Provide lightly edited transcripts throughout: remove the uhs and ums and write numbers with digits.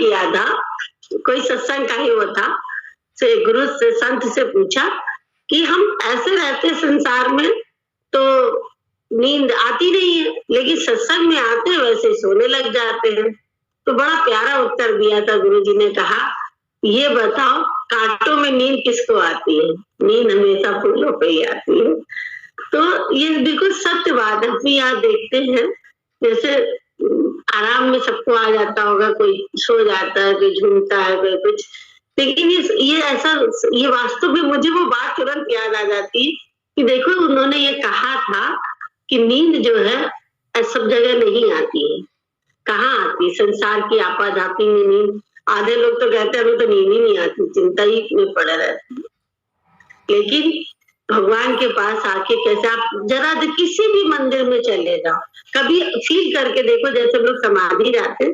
किया था, कोई सत्संग का ही वो था, से गुरु से संत से पूछा कि हम ऐसे रहते संसार में तो नींद आती नहीं है, लेकिन सत्संग में आते हैं वैसे सोने लग जाते हैं। तो बड़ा प्यारा उत्तर दिया था गुरुजी ने, कहा ये बताओ कांटों में नींद किसको आती है? नींद हमेशा फूलों पे ही आती है। तो ये बिल्कुल सत्य बात है। अपनी यहाँ देखते हैं जैसे आराम में सबको आ जाता होगा, कोई सो जाता है, कोई झूमता है, कोई कुछ, लेकिन ये ऐसा, ये वास्तव में मुझे वो बात तुरंत याद आ जाती है कि देखो उन्होंने ये कहा था कि नींद जो है सब जगह नहीं आती है। कहाँ आती? संसार की आपाधापी में नींद। आधे लोग तो कहते हैं हमें तो नींद ही नहीं आती, चिंता ही में पड़े रहते हैं। लेकिन भगवान के पास आके कैसे आप जरा किसी भी मंदिर में चले जाओ, कभी फील करके देखो, जैसे लोग समाधि जाते,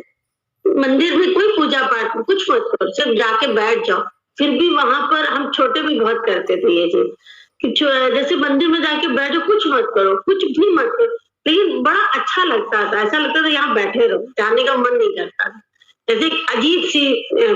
मंदिर में कोई पूजा पाठ कुछ मत करो, सिर्फ जाके बैठ जाओ। फिर भी वहां पर हम छोटे भी बहुत करते थे ये चीज कि जैसे मंदिर में जाके बैठो, कुछ मत करो, कुछ भी मत करो, लेकिन बड़ा अच्छा लगता था। ऐसा लगता था यहाँ बैठे रहो, जाने का मन नहीं करता था। जैसे अजीब सी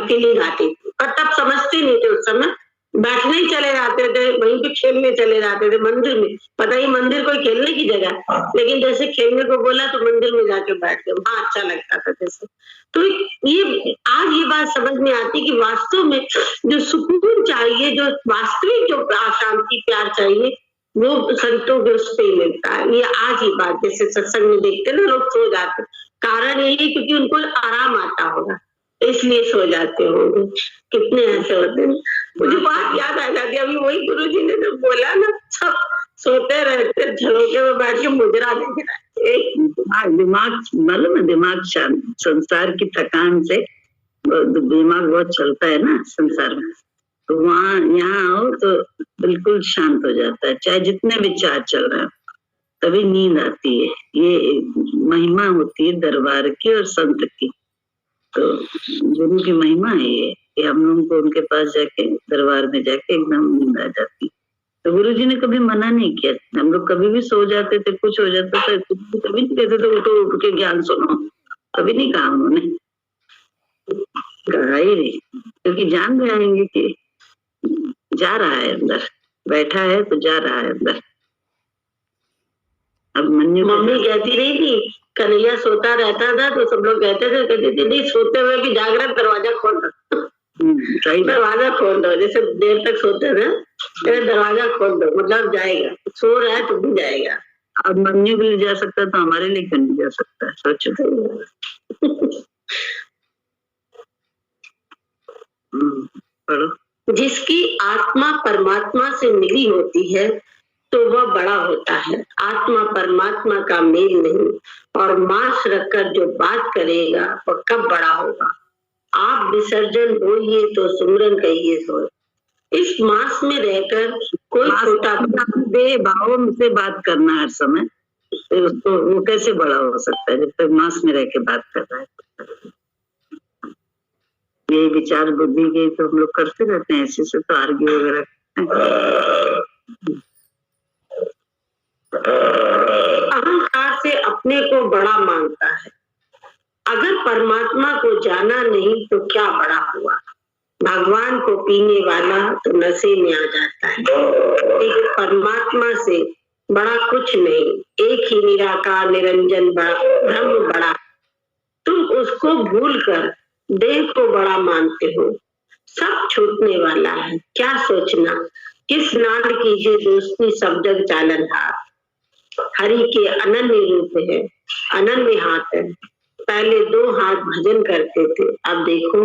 फीलिंग आती थी, और तब समझते नहीं थे उस समय, बैठने ही चले जाते थे, वहीं पे खेलने चले जाते थे मंदिर में। पता ही मंदिर कोई खेलने की जगह, लेकिन जैसे खेलने को बोला तो मंदिर में जाके बैठ गए, वहां अच्छा लगता था जैसे। तो ये आज ये बात समझ में आती कि वास्तव में जो सुकून चाहिए, जो वास्तविक जो शांति प्यार चाहिए, वो संतों के उस पे ही मिलता है। ये आज ही बात, जैसे सत्संग में देखते ना लोग सो जाते, कारण यही क्योंकि उनको आराम आता होगा, इसलिए सो जाते होंगे। कितने ऐसे होते हैं। मुझे बात याद आ जाती है, अभी वही गुरुजी ने जो बोला ना, सब सोते रहते झरोके में बैठ के मुजरा देख रहा है। दिमाग मालूम है, दिमाग शांत, संसार की थकान से दिमाग बहुत चलता है ना संसार में, तो वहाँ यहाँ आओ तो बिल्कुल शांत हो जाता है, चाहे जितने विचार चल रहे हो, तभी नींद आती है। ये महिमा होती है दरबार की और संत की, तो गुरु की महिमा है ये कि हम लोगों को उनके पास जाके, दरबार में जाके एकदम नींद आ जाती। तो गुरु जी ने कभी मना नहीं किया। हम लोग कभी भी सो जाते थे, कुछ हो जाता था, कभी नहीं कहते थे उठो उठ के ज्ञान सुनो, कभी नहीं कहा उन्होंने, कहा ही नहीं, क्योंकि जान जाएंगे कि जा रहा है अंदर, बैठा है तो जा रहा है अंदर। अब मम्मी कहती रही थी कन्हैया सोता रहता था तो सब लोग कहते थे, कहती थी नहीं सोते हुए भी जागृत, दरवाजा खोल दो, दरवाजा खोल दो, जैसे देर तक सोते थे, दरवाजा खोल दो, मतलब जाएगा, सो रहा है तो भी जाएगा। अब मम्मी भी जा सकता तो हमारे लिए क्यों नहीं जा सकता है? सोचो। पढ़ो। जिसकी आत्मा परमात्मा से मिली होती है तो वह बड़ा होता है। आत्मा परमात्मा का मेल नहीं, और मांस रखकर जो बात करेगा वह कब बड़ा होगा। आप विसर्जन होइए तो सुमरन कहिए सो। इस मांस में रहकर कोई छोटा भाव से बात करना हर समय, तो उसको वो कैसे बड़ा हो सकता है जब तक मांस में रह के बात कर रहा है। ये विचार बुद्धि के तो हम लोग करते रहते हैं, ऐसे से तो आर्ग्यू वगैरह। अहंकार से अपने को बड़ा मानता है। अगर परमात्मा को जाना नहीं तो क्या बड़ा हुआ। भगवान को पीने वाला तो नशे में आ जाता है, लेकिन परमात्मा से बड़ा कुछ नहीं। एक ही निराकार निरंजन ब्रह्म बड़ा। तुम उसको भूलकर देह को बड़ा मानते हो। सब छूटने वाला है, क्या सोचना। किस नाद कीजिए दोस्ती, सब जग चालनहार। हरि के अनन्य रूप है, अनन्य हाथ है। पहले 2 हाथ भजन करते थे, अब देखो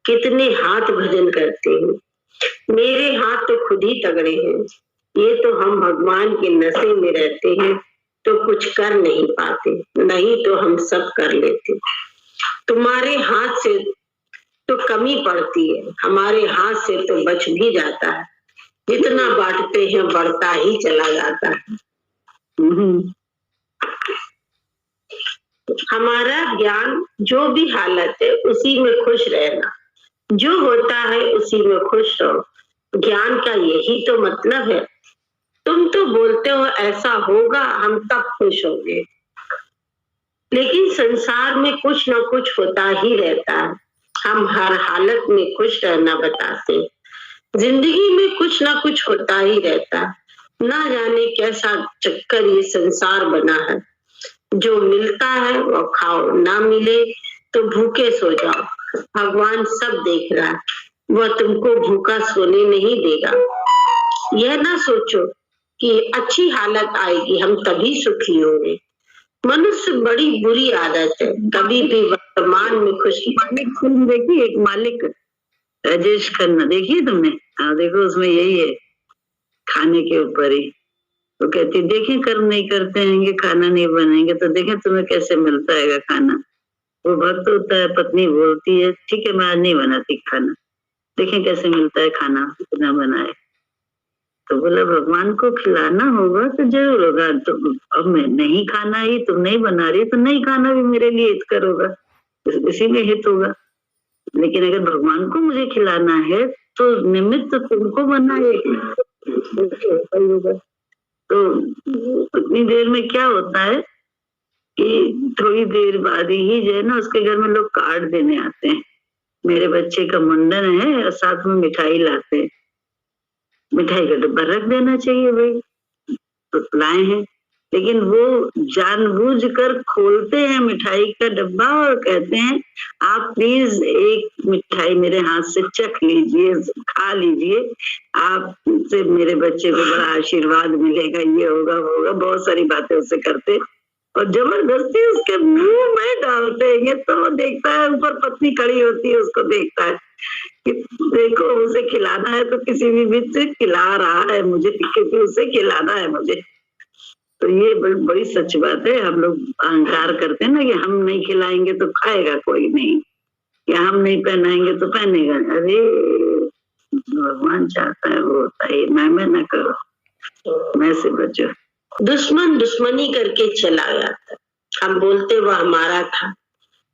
कितने हाथ भजन करते हैं। मेरे हाथ तो खुद ही तगड़े हैं। ये तो हम भगवान के नशे में रहते हैं तो कुछ कर नहीं पाते, नहीं तो हम सब कर लेते। तुम्हारे हाथ से तो कमी पड़ती है, हमारे हाथ से तो बच भी जाता है। जितना बांटते हैं बढ़ता ही चला जाता है। हमारा ज्ञान जो भी हालत है उसी में खुश रहना, जो होता है उसी में खुश रहो। ज्ञान का यही तो मतलब है। तुम तो बोलते हो ऐसा होगा, हम तब खुश होंगे, लेकिन संसार में कुछ ना कुछ होता ही रहता है। हम हर हालत में खुश रहना बताते। जिंदगी में कुछ ना कुछ होता ही रहता, ना जाने कैसा चक्कर ये संसार बना है। जो मिलता है वो खाओ, ना मिले तो भूखे सो जाओ। भगवान सब देख रहा है, वह तुमको भूखा सोने नहीं देगा। यह ना सोचो कि अच्छी हालत आएगी हम तभी सुखी होंगे। मनुष्य बड़ी बुरी आदत है, कभी भी वर्तमान में खुशी। मालिक फिल्म देखी, एक मालिक, राजेश खन्ना, देखिए तुमने? हाँ देखो, उसमें यही है, खाने के ऊपर ही। वो कहती देखें कर्म नहीं करते हैं, खाना नहीं बनाएंगे तो देखें तुम्हें कैसे मिलता है खाना। वो भक्त होता है, पत्नी बोलती है ठीक है मैं आज नहीं बनाती खाना, देखें कैसे मिलता है खाना बिना बनाए। तो बोला भगवान को खिलाना होगा तो जरूर होगा, तो अब मैं नहीं खाना ही, तुम नहीं बना रही तो नहीं खाना भी मेरे लिए हितकर होगा, इसी में हित होगा। लेकिन अगर भगवान को मुझे खिलाना है तो निमित्त तो तुमको बनाए होगा। तो उतनी देर में क्या होता है कि थोड़ी देर बाद ही जो है ना उसके घर में लोग कार्ड देने आते हैं, मेरे बच्चे का मुंडन है और साथ में मिठाई लाते हैं, मिठाई का डब्बा रख देना चाहिए भाई, तो लाए हैं। लेकिन वो जानबूझकर खोलते हैं मिठाई का डब्बा और कहते हैं आप प्लीज एक मिठाई मेरे हाथ से चख लीजिए, खा लीजिए, आपसे मेरे बच्चे को बड़ा आशीर्वाद मिलेगा, ये होगा वो होगा, बहुत सारी बातें उससे करते और जबरदस्ती उसके मुंह में डालते हैं। तो वो देखता है, ऊपर पत्नी खड़ी होती है, उसको देखता है कि देखो उसे खिलाना है तो किसी भी बीच से खिला रहा है मुझे, क्योंकि उसे खिलाना है मुझे। तो ये बड़ी सच बात है। हम लोग अहंकार करते हैं ना कि हम नहीं खिलाएंगे तो खाएगा कोई नहीं, या हम नहीं पहनाएंगे तो पहनेगा। अरे भगवान चाहता है वो होता है, मैं न करो, मैं से बचो। दुश्मन दुश्मनी करके चला जाता, हम बोलते वह हमारा था।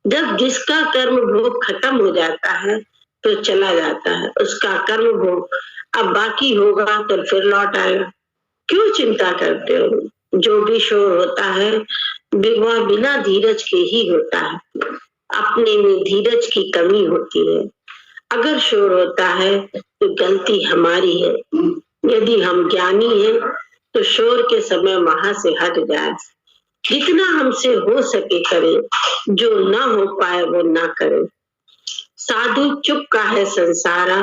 जब जिसका कर्म भोग खत्म हो जाता है तो चला जाता है, उसका कर्म भोग अब बाकी होगा तो फिर लौट आएगा। क्यों चिंता करते हो? जो भी शोर होता है वह बिना धीरज के ही होता है, अपने में धीरज की कमी होती है। अगर शोर होता है तो गलती हमारी है। यदि हम ज्ञानी हैं तो शोर के समय वहां से हट जाए, जितना हमसे हो सके करें, जो ना हो पाए वो ना करें। साधु चुप का है संसारा,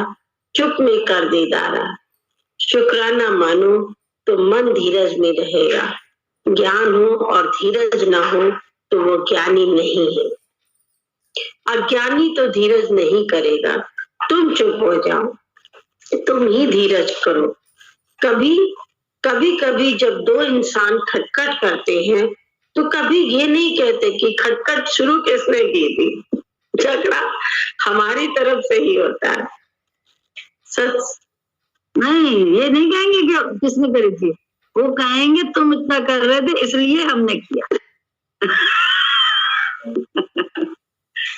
चुप में कर दीदारा। शुक्राना मानो तो मन धीरज में रहेगा। ज्ञान हो और धीरज ना हो तो वो ज्ञानी नहीं है। अज्ञानी तो धीरज नहीं करेगा। तुम चुप हो जाओ, तुम ही धीरज करो। कभी कभी जब दो इंसान खटखट करते हैं तो कभी ये नहीं कहते कि खटखट शुरू किसने की थी, झगड़ा हमारी तरफ से ही होता है। सच नहीं, ये नहीं कहेंगे कि किसने करी थी, वो कहेंगे तुम इतना कर रहे थे इसलिए हमने किया।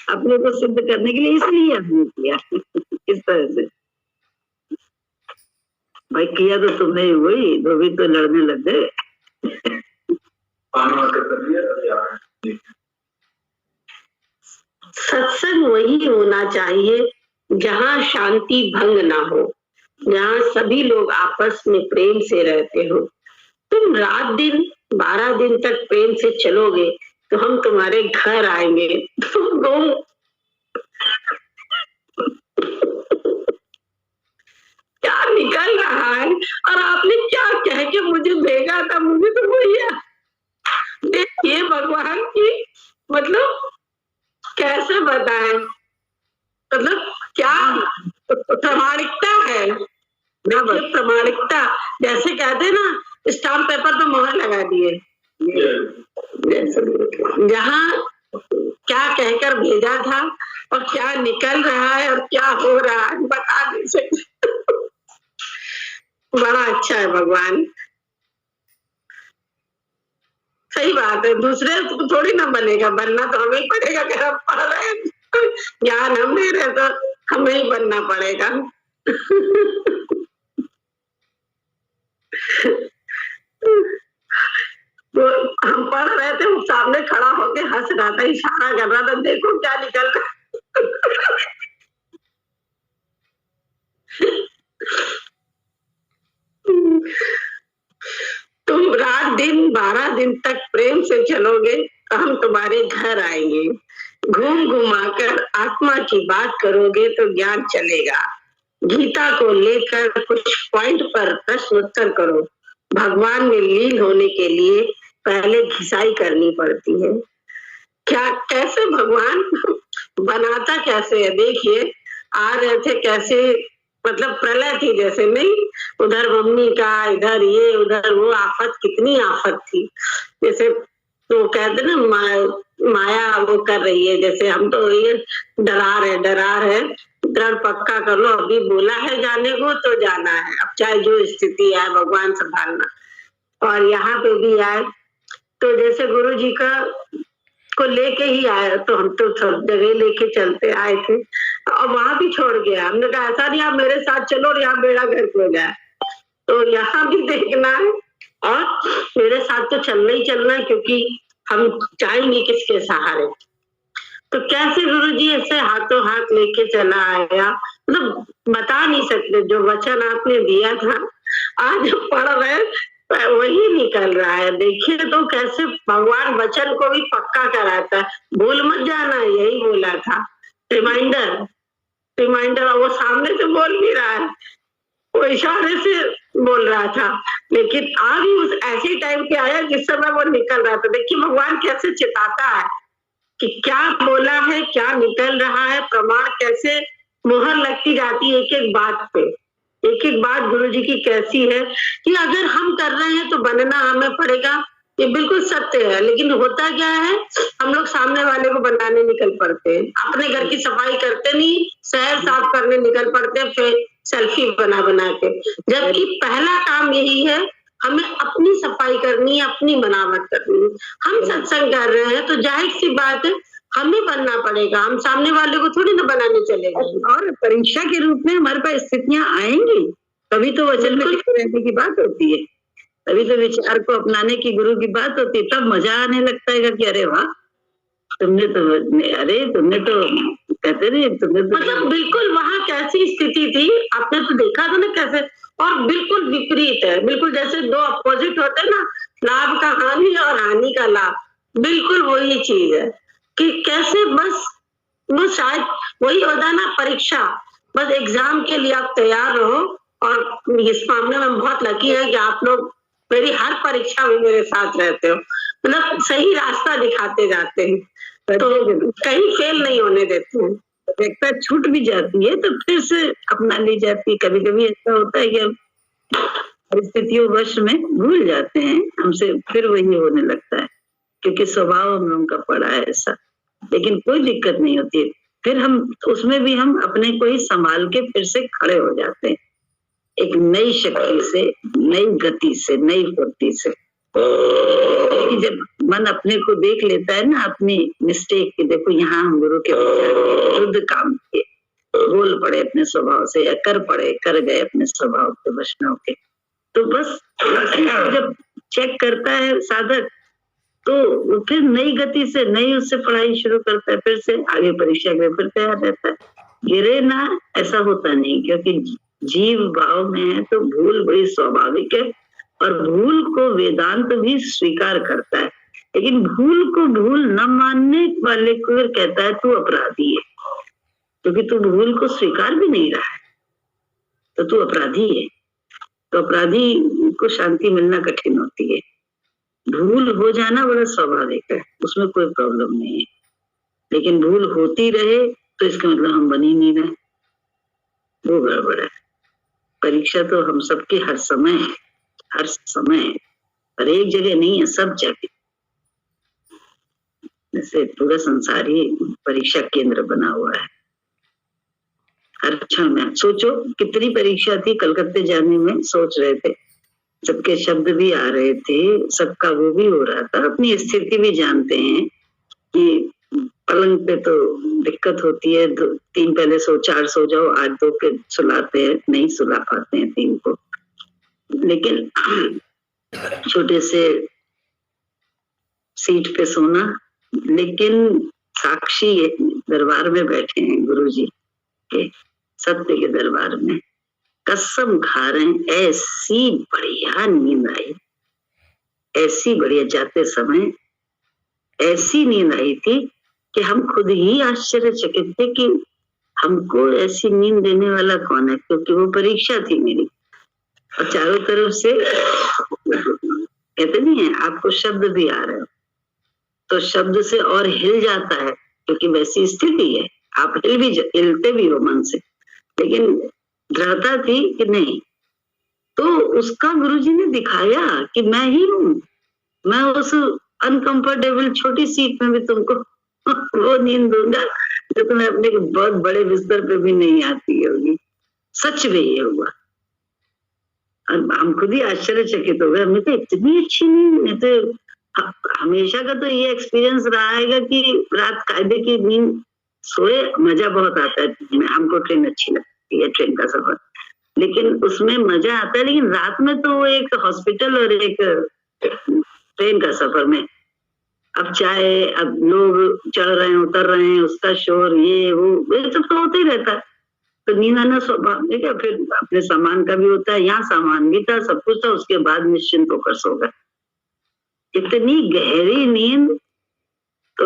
अपने को सिद्ध करने के लिए इसलिए हमने किया। इस तरह से भाई किया तो तुमने ही, वही धोबी तो लड़ने लग गए। सत्संग वही होना चाहिए जहाँ शांति भंग ना हो, जहाँ सभी लोग आपस में प्रेम से रहते हो। तुम रात दिन 12 दिन तक प्रेम से चलोगे तो हम तुम्हारे घर आएंगे, तुम क्या निकल रहा है और आपने क्या कह के मुझे भेजा था, मुझे तो वही देखिए भगवान की मतलब कैसे बताएं, मतलब क्या प्रामाणिकता है। देखिए प्रामाणिकता, जैसे कहते ना स्टाम्प पेपर पे मोहर लगा दिए, जहाँ क्या कहकर भेजा था और क्या निकल रहा है और क्या हो रहा है बता नहीं सकते। बड़ा अच्छा है भगवान, सही बात है। दूसरे को थोड़ी ना बनेगा, बनना तो हमें पड़ेगा। अगर हम पढ़ रहे ज्ञान हम दे रहे तो हमें ही बनना पड़ेगा। तो हम पढ़ रहे थे, वो सामने खड़ा होके हंस रहा था, इशारा कर रहा था, देखो क्या निकल रहा। दिन 12 दिन तक प्रेम से चलोगे तो हम तुम्हारे घर आएंगे। घूम घुमाकर आत्मा की बात करोगे तो ज्ञान चलेगा। गीता को लेकर कुछ पॉइंट पर प्रश्न उत्तर करो। भगवान में लीन होने के लिए पहले घिसाई करनी पड़ती है। क्या कैसे भगवान बनाता कैसे है? देखिए आ रहे थे कैसे, मतलब प्रलय थी जैसे, नहीं उधर मम्मी का, इधर ये, उधर वो, आफत, कितनी आफत थी। जैसे तो कहते ना माया वो कर रही है, जैसे हम तो ये डरार है, दृढ़ पक्का कर लो, अभी बोला है जाने को तो जाना है, अब चाहे जो स्थिति आए भगवान संभालना। और यहाँ पे भी आए तो जैसे गुरु जी का को लेके ही आए, तो हम तो सब जगह लेके चलते आए थे और वहां भी छोड़ गया। हमने कहा ऐसा नहीं आप मेरे साथ चलो और यहाँ बेड़ा गर्क हो जाए, तो यहाँ भी देखना है और मेरे साथ तो चलना ही चलना है, क्योंकि हम चाहेंगे किसके सहारे। तो कैसे गुरु जी ऐसे हाथों हाथ लेके चला आया, मतलब बता नहीं सकते। जो वचन आपने दिया था आज पढ़ रहे वही निकल रहा है। देखिए तो कैसे भगवान वचन को भी पक्का कराता है, भूल मत जाना, यही बोला था, रिमाइंडर। वो सामने से बोल नहीं रहा है, वो इशारे से बोल रहा था, लेकिन आज उस ऐसे टाइम पे आया जिस समय वो निकल रहा था। देखिए भगवान कैसे चिताता है कि क्या बोला है, क्या निकल रहा है, प्रमाण कैसे मोहर लगती जाती है एक एक बात पे। एक एक बात गुरु जी की कैसी है कि अगर हम कर रहे हैं तो बनना हमें पड़ेगा, ये बिल्कुल सत्य है। लेकिन होता क्या है, हम लोग सामने वाले को बनाने निकल पड़ते हैं, अपने घर की सफाई करते नहीं, शहर साफ करने निकल पड़ते हैं, फिर सेल्फी बना बना के। जबकि पहला काम यही है, हमें अपनी सफाई करनी है, अपनी बनावट करनी है। हम सत्संग कर रहे हैं तो जाहिर सी बात है हमें बनना पड़ेगा, हम सामने वाले को थोड़ी ना बनाने चलेगा। और परीक्षा के रूप में हमारे पास स्थितियां आएंगी, तभी तो वचन में रहने की बात होती है, तभी तो विचार को अपनाने की गुरु की बात होती है। तब मजा आने लगता है कि अरे वाह तुमने तो कहते रहे तुमने तो मतलब बिल्कुल वहां कैसी स्थिति थी आपने तो देखा था ना कैसे, और बिल्कुल विपरीत है, बिल्कुल जैसे दो अपोजिट होते हैं ना, लाभ का हानि और हानि का लाभ, बिल्कुल वही चीज है कि कैसे बस शायद वही होता ना परीक्षा, बस एग्जाम के लिए आप तैयार रहो। और इस मामले में बहुत लकी है कि आप लोग मेरी हर परीक्षा में मेरे साथ रहते हो, मतलब सही रास्ता दिखाते जाते हैं, तो कहीं फेल नहीं होने देते हैं। देखता छूट भी जाती है तो फिर से अपना ली जाती है। कभी कभी ऐसा होता है कि हम परिस्थितियों वश में भूल जाते हैं, हमसे फिर वही होने लगता है, क्योंकि स्वभाव हम लोगों का पड़ा है ऐसा। लेकिन कोई दिक्कत नहीं होती है, फिर हम उसमें भी हम अपने को ही संभाल के फिर से खड़े हो जाते हैं, एक नई शक्ति से, नई गति से, नई फुर्ती से। कि जब मन अपने को देख लेता है ना, अपनी मिस्टेक की, देखो यहाँ हम गुरु के विरुद्ध काम किए, बोल पड़े अपने स्वभाव से या कर गए अपने स्वभाव के वैष्णव के, तो बस जब चेक करता है साधक तो फिर नई गति से, नई उससे पढ़ाई शुरू करता है, फिर से आगे परीक्षा के लिए फिर तैयार रहता है। गिरे ना ऐसा होता नहीं, क्योंकि जीव भाव में है तो भूल बड़ी स्वाभाविक है, और भूल को वेदांत भी स्वीकार करता है। लेकिन भूल को भूल न मानने वाले को कहता है तू अपराधी है, क्योंकि तू भूल को स्वीकार भी नहीं रहा है तो तू अपराधी है। तो अपराधी को शांति मिलना कठिन होती है। भूल हो जाना बड़ा स्वाभाविक है, उसमें कोई प्रॉब्लम नहीं है, लेकिन भूल होती रहे तो इसका मतलब हम बन ही नहीं रहे, वो गड़बड़ है। परीक्षा तो हम सबके हर समय है, हर समय है, पर एक जगह नहीं है, सब जगह। जैसे पूरा संसार ही परीक्षा केंद्र बना हुआ है। हर क्षण में सोचो कितनी परीक्षा थी कलकत्ते जाने में, सोच रहे थे, सबके शब्द भी आ रहे थे, सबका वो भी हो रहा था, अपनी स्थिति भी जानते हैं कि पलंग पे तो दिक्कत होती है, 3 पहले 4 सो जाओ, 8 2 के सुलाते हैं, नहीं सुला पाते हैं 3 को। लेकिन छोटे से सीट पे सोना, लेकिन साक्षी दरबार में बैठे हैं गुरुजी के, सत्य के दरबार में, कसम खा रहे हैं ऐसी बढ़िया नींद आई, ऐसी बढ़िया, जाते समय ऐसी नींद आई थी कि हम खुद ही आश्चर्यचकित थे कि हमको ऐसी नींद देने वाला कौन है, क्योंकि वो परीक्षा थी मेरी। और चारों तरफ से कहते नहीं है आपको शब्द भी आ रहे हो, तो शब्द से और हिल जाता है, क्योंकि वैसी स्थिति है, आप हिलते भी हो मन से, लेकिन दृढ़ता थी कि नहीं। तो उसका गुरुजी ने दिखाया कि मैं ही हूँ, मैं उस अनकंफर्टेबल छोटी सीट में भी तुमको वो नींद दूंगा जो तुम्हें अपने बहुत बड़े बिस्तर पे भी नहीं आती होगी। सच में ये हुआ, और हम खुद ही आश्चर्यचकित हो गए। हमें तो इतनी अच्छी नींद, तो हमेशा का तो ये एक्सपीरियंस रहा है कि रात कायदे की नींद सोए, मजा बहुत आता है। हमको ट्रेन अच्छी लगती है, ट्रेन का सफर, लेकिन उसमें मजा आता है, लेकिन रात में तो वो एक हॉस्पिटल और एक ट्रेन का सफर में, अब चाहे अब लोग चढ़ रहे हैं उतर रहे हैं, उसका शोर, ये वो ये सब तो होता ही रहता है, तो नींद आना स्वाभाविक है। फिर अपने सामान का भी होता है, यहाँ सामान भी था, सब कुछ था, उसके बाद निश्चिंत होकर सो गए। इतनी गहरी नींद, तो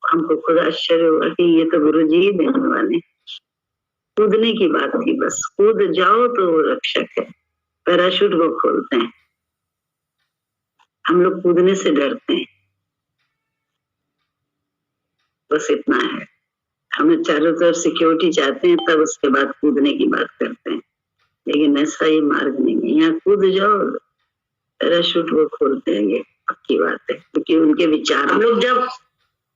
हमको खुद आश्चर्य हुआ कि ये तो गुरुजी ही देने वाले। कूदने की बात थी, बस कूद जाओ तो वो रक्षक है, पैराशूट को खोलते हैं। हम लोग कूदने से डरते हैं, बस इतना है। हमें चारों तरफ सिक्योरिटी चाहते हैं, तब उसके बाद कूदने की बात करते हैं, लेकिन ऐसा ही मार्ग नहीं है। यहाँ कूद जाओ, पैराशूट वो खोलते हैं, ये पक्की बात है, क्योंकि उनके विचार। हम लोग जब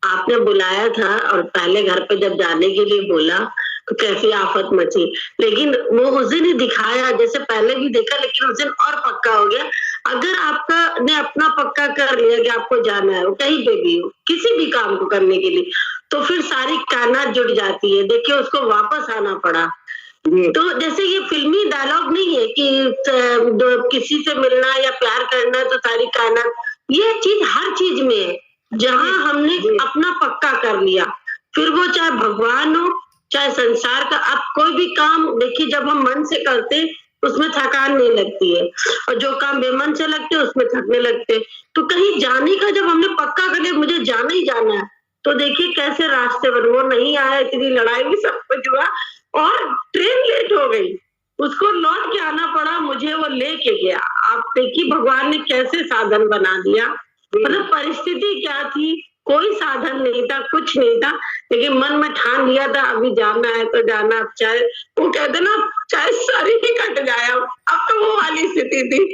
आपने बुलाया था और पहले घर पे जब जाने के लिए बोला तो कैसी आफत मची, लेकिन वो उस दिन ही दिखाया, जैसे पहले भी देखा, लेकिन उस दिन और पक्का हो गया। अगर आपका ने अपना पक्का कर लिया कि आपको जाना है, वो कहीं पे भी हो, किसी भी काम को करने के लिए, तो फिर सारी कायनात जुड़ जाती है। देखिए उसको वापस आना पड़ा। तो जैसे ये फिल्मी डायलॉग नहीं है कि किसी से मिलना या प्यार करना तो सारी कायनात, ये चीज हर चीज में है। जहाँ हमने अपना पक्का कर लिया, फिर वो चाहे भगवान हो चाहे संसार का, आप कोई भी काम देखिए, जब हम मन से करते उसमें थकान नहीं लगती है, और जो काम बेमन से लगते उसमें थकने लगते। तो कहीं जाने का जब हमने पक्का कर लिया मुझे जाना ही जाना है, तो देखिए कैसे रास्ते पर वो नहीं आया, इतनी लड़ाई भी सब कुछ हुआ और ट्रेन लेट हो गई, उसको लौट के आना पड़ा, मुझे वो लेके गया। आप देखिए भगवान ने कैसे साधन बना दिया, मतलब परिस्थिति क्या थी, कोई साधन नहीं था, कुछ नहीं था, लेकिन मन में ठान लिया था अभी जाना है तो जाना। चाहे वो कहते ना, चाहे सारी ही कट जाए, अब तो वो वाली स्थिति थी।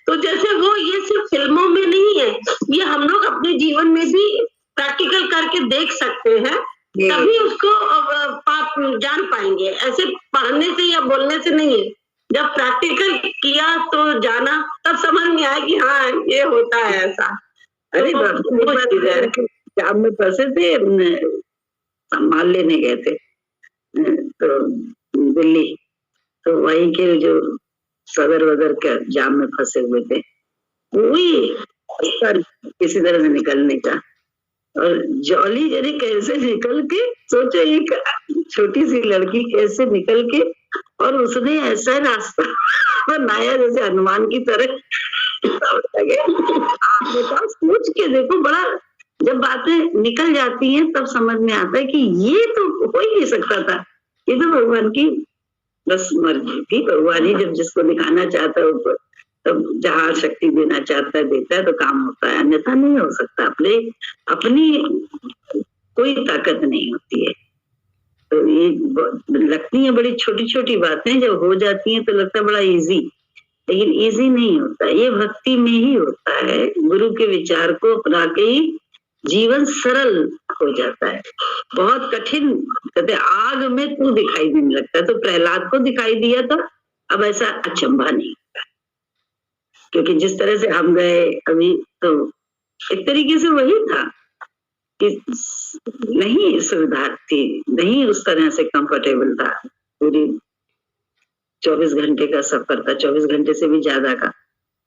तो जैसे वो, ये सिर्फ फिल्मों में नहीं है, ये हम लोग अपने जीवन में भी प्रैक्टिकल करके देख सकते हैं, तभी उसको पाप जान पाएंगे। ऐसे पढ़ने से या बोलने से नहीं है, जब प्रैक्टिकल किया तो जाना, तब समझ में आया कि हाँ ये होता है ऐसा। अरे जाम में फंसे थे, माल लेने गए थे तो दिल्ली, तो वहीं के जो सदर वदर के जाम में फंसे हुए थे, वही किसी तरह से निकलने का, और जॉली जरी कैसे निकल के, सोचो एक छोटी सी लड़की कैसे निकल के, और उसने ऐसा रास्ता बनाया जैसे हनुमान की तरह। आप बताओ, सोच के देखो, बड़ा जब बातें निकल जाती हैं तब समझ में आता है कि ये तो हो ही नहीं सकता था, ये तो भगवान की बस मर्जी थी। भगवान ही जब जिसको दिखाना चाहता है ऊपर, तब जहाँ शक्ति देना चाहता है देता है, तो काम होता है, अन्यथा नहीं हो सकता। अपनी कोई ताकत नहीं होती है। तो ये लगती है बड़ी छोटी छोटी बातें, जब हो जाती हैं तो लगता है बड़ा इजी, लेकिन इजी नहीं होता। ये भक्ति में ही होता है, गुरु के विचार को अपना के ही जीवन सरल हो जाता है। बहुत कठिन, कहते आग में तू दिखाई देने लगता है, तो प्रहलाद को दिखाई दिया था, अब ऐसा अचंभा नहीं होता, क्योंकि जिस तरह से हम गए अभी, तो एक तरीके से वही था कि नहीं सुविधा थी, नहीं उस तरह से कंफर्टेबल था। पूरी 24 घंटे का सफर था, 24 घंटे से भी ज्यादा का,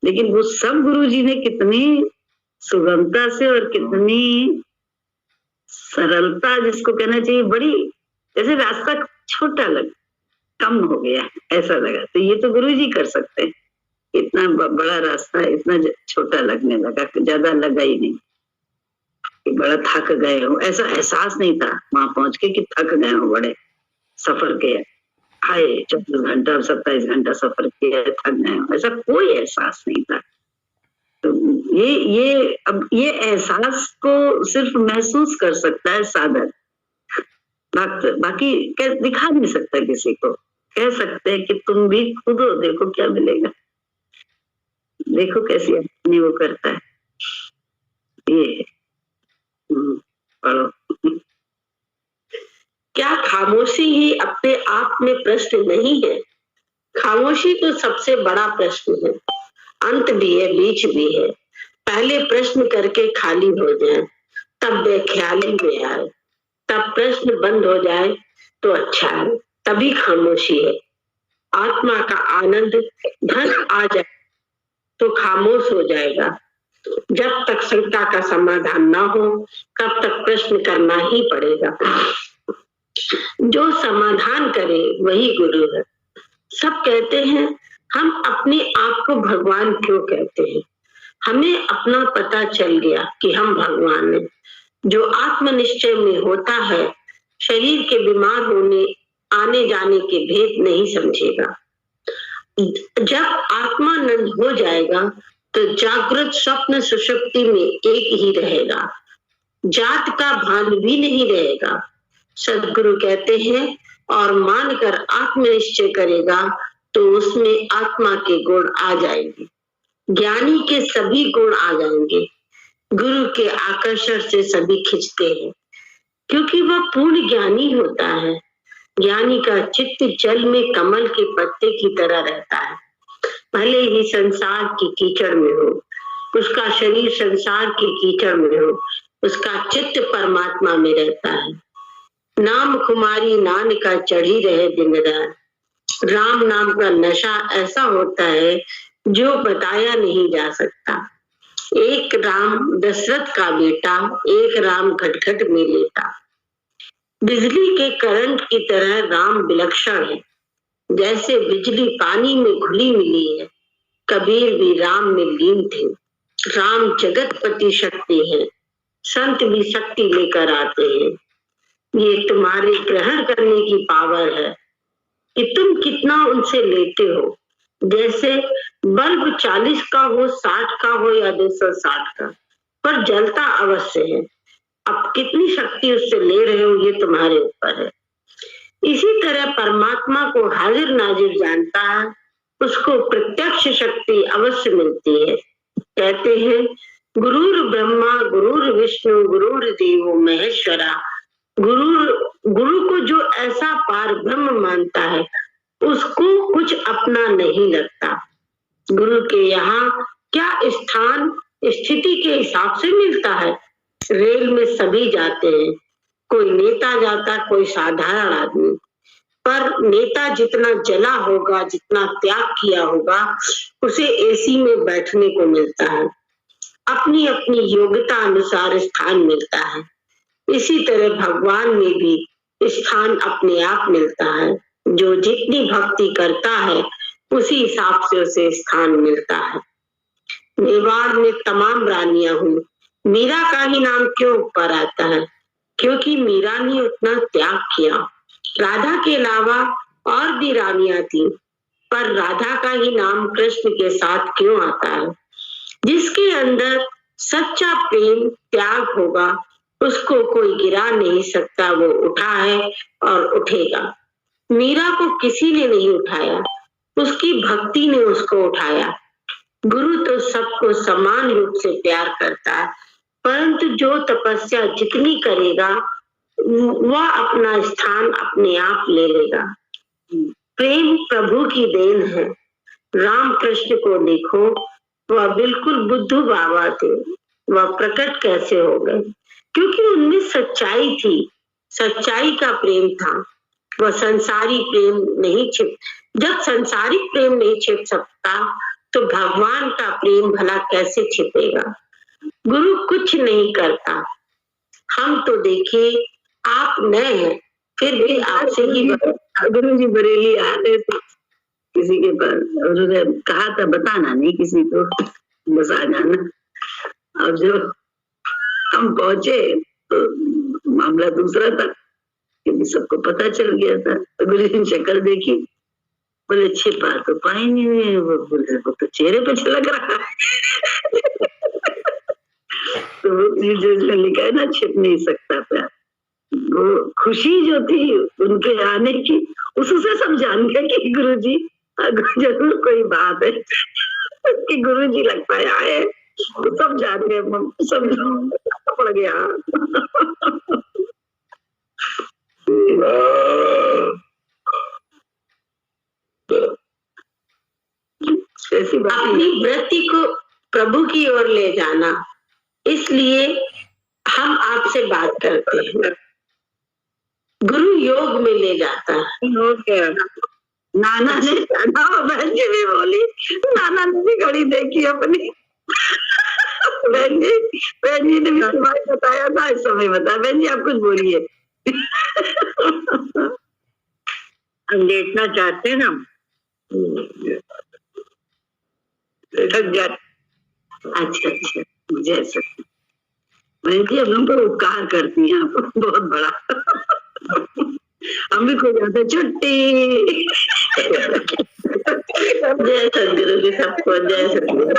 लेकिन वो सब गुरुजी ने कितनी सुगमता से और कितनी सरलता, जिसको कहना चाहिए, बड़ी जैसे रास्ता छोटा लगा, कम हो गया, ऐसा लगा। तो ये तो गुरुजी कर सकते हैं, इतना बड़ा रास्ता इतना छोटा लगने लगा, ज्यादा लगा ही नहीं कि बड़ा थक गए हो, ऐसा एहसास नहीं था वहां पहुंच के कि थक गए हो, बड़े सफर के आए 24 घंटा 27 घंटा सफर किया, थक गए हो, ऐसा कोई एहसास नहीं था। तो अब ये एहसास को सिर्फ महसूस कर सकता है साधक भक्त, बाकी दिखा नहीं सकता किसी को। कह सकते हैं कि तुम भी खुद हो, देखो क्या मिलेगा, देखो कैसी अपनी वो करता है। ये पढ़ो। क्या खामोशी ही अपने आप में प्रश्न नहीं है? खामोशी तो सबसे बड़ा प्रश्न है, अंत भी है, बीच भी है। पहले प्रश्न करके खाली हो जाए, तब बेख्याली में आए, तब प्रश्न बंद हो जाए तो अच्छा है, तभी खामोशी है। आत्मा का आनंद धन आ जाए तो खामोश हो जाएगा। जब तक शंका का समाधान ना हो तब तक प्रश्न करना ही पड़ेगा। जो समाधान करे वही गुरु है। सब कहते हैं हम अपने आप को भगवान क्यों कहते हैं? हमें अपना पता चल गया कि हम भगवान हैं। जो आत्मनिश्चय में होता है शरीर के बीमार होने आने जाने के भेद नहीं समझेगा। जब आत्मानंद हो जाएगा तो जागृत स्वप्न सुषुप्ति में एक ही रहेगा, जात का भान भी नहीं रहेगा। सदगुरु कहते हैं और मानकर आत्मनिश्चय करेगा तो उसमें आत्मा के गुण आ जाएंगे, ज्ञानी के सभी गुण आ जाएंगे। गुरु के आकर्षण से सभी खिंचते हैं क्योंकि वह पूर्ण ज्ञानी होता है। ज्ञानी का चित्त जल में कमल के पत्ते की तरह रहता है, भले ही संसार की कीचड़ में हो, उसका शरीर संसार की कीचड़ में हो, उसका चित्त परमात्मा में रहता है। नाम खुमारी नान का चढ़ी रहे दिन रात। राम नाम का नशा ऐसा होता है जो बताया नहीं जा सकता। एक राम दशरथ का बेटा, एक राम घटघट में लेटा। बिजली के करंट की तरह राम विलक्षण है, जैसे बिजली पानी में घुली मिली है। कबीर भी राम में लीन थे। राम जगतपति शक्ति है, संत भी शक्ति लेकर आते हैं। ये तुम्हारे ग्रहण करने की पावर है कि तुम कितना उनसे लेते हो। जैसे बल्ब 40 का हो, 60 का हो या 260 का, पर जलता अवश्य है। अब कितनी शक्ति उससे ले रहे हो ये तुम्हारे ऊपर है। इसी तरह परमात्मा को हाजिर नाजिर जानता है, उसको प्रत्यक्ष शक्ति अवश्य मिलती है। कहते हैं गुरुर ब्रह्मा गुरुर विष्णु गुरुर देवो महेश्वरा। गुरु को जो ऐसा पार ब्रह्म मानता है उसको कुछ अपना नहीं लगता। गुरु के यहाँ क्या स्थान स्थिति के हिसाब से मिलता है। रेल में सभी जाते हैं, कोई नेता जाता, कोई साधारण आदमी, पर नेता जितना जला होगा, जितना त्याग किया होगा, उसे एसी में बैठने को मिलता है, अपनी अपनी योग्यता अनुसार स्थान मिलता है। इसी तरह भगवान में भी स्थान अपने आप मिलता है। जो जितनी भक्ति करता है उसी हिसाब से उसे स्थान मिलता है। मेवाड़ में तमाम रानियां हुई, मीरा का ही नाम क्यों ऊपर आता है? क्योंकि मीरा ने उतना त्याग किया। राधा के अलावा और भी रानियां थी, पर राधा का ही नाम कृष्ण के साथ क्यों आता है? जिसके अंदर सच्चा प्रेम त्याग होगा उसको कोई गिरा नहीं सकता, वो उठा है और उठेगा। मीरा को किसी ने नहीं उठाया, उसकी भक्ति ने उसको उठाया। गुरु तो सबको समान रूप से प्यार करता है, परंतु जो तपस्या जितनी करेगा वह अपना स्थान अपने आप ले लेगा। प्रेम प्रभु की देन है। राम कृष्ण को देखो, वह बिल्कुल बुद्धू बाबा थे, वह प्रकट कैसे हो गए? क्योंकि उनमें सच्चाई थी, सच्चाई का प्रेम था। वह संसारी प्रेम नहीं छिप, जब संसारिक प्रेम नहीं छिप सकता तो भगवान का प्रेम भला कैसे छिपेगा? गुरु कुछ नहीं करता। हम तो देखिए आप नए हैं, फिर भी आपसे ही गुरु जी बरेली आ रहे थे, किसी के पास, और उन्होंने कहा था बताना नहीं किसी को, बस आ जाना। अब जो हम पहुंचे तो मामला दूसरा था, क्योंकि सबको पता चल गया था। तो गुरु जी ने शक्ल देखी, बोले छिपा तो पाई नहीं हुई, वो बोले वो तो चेहरे पे छलक रहा है। तो जो लिखा है ना, छिप नहीं सकता प्यार, वो खुशी जो थी उनके आने की, उससे सब जान गए कि गुरुजी जरूर कोई बात है कि गुरुजी लगता है आए, तो सब जान गए, सब पड़ गया। ऐसी बात अपनी वृत्ति को प्रभु की ओर ले जाना, इसलिए हम आपसे बात करते हैं। गुरु योग में ले जाता है। नाना ने बहन जी भी बोली, नाना ने भी घड़ी देखी अपनी। बहन जी ने भी सुबह बताया था, इस समय बताया। बहन जी आप कुछ बोलिए। हम लेटना चाहते हैं ना, थक जाते। अच्छा अच्छा, जय सच्चिदानंद। बहन जी अब हम पर उपकार करती हैं आप बहुत बड़ा। हम भी खो जाते, छुट्टी। जय सद्गुरु जी सबको, जय सद्गुरु।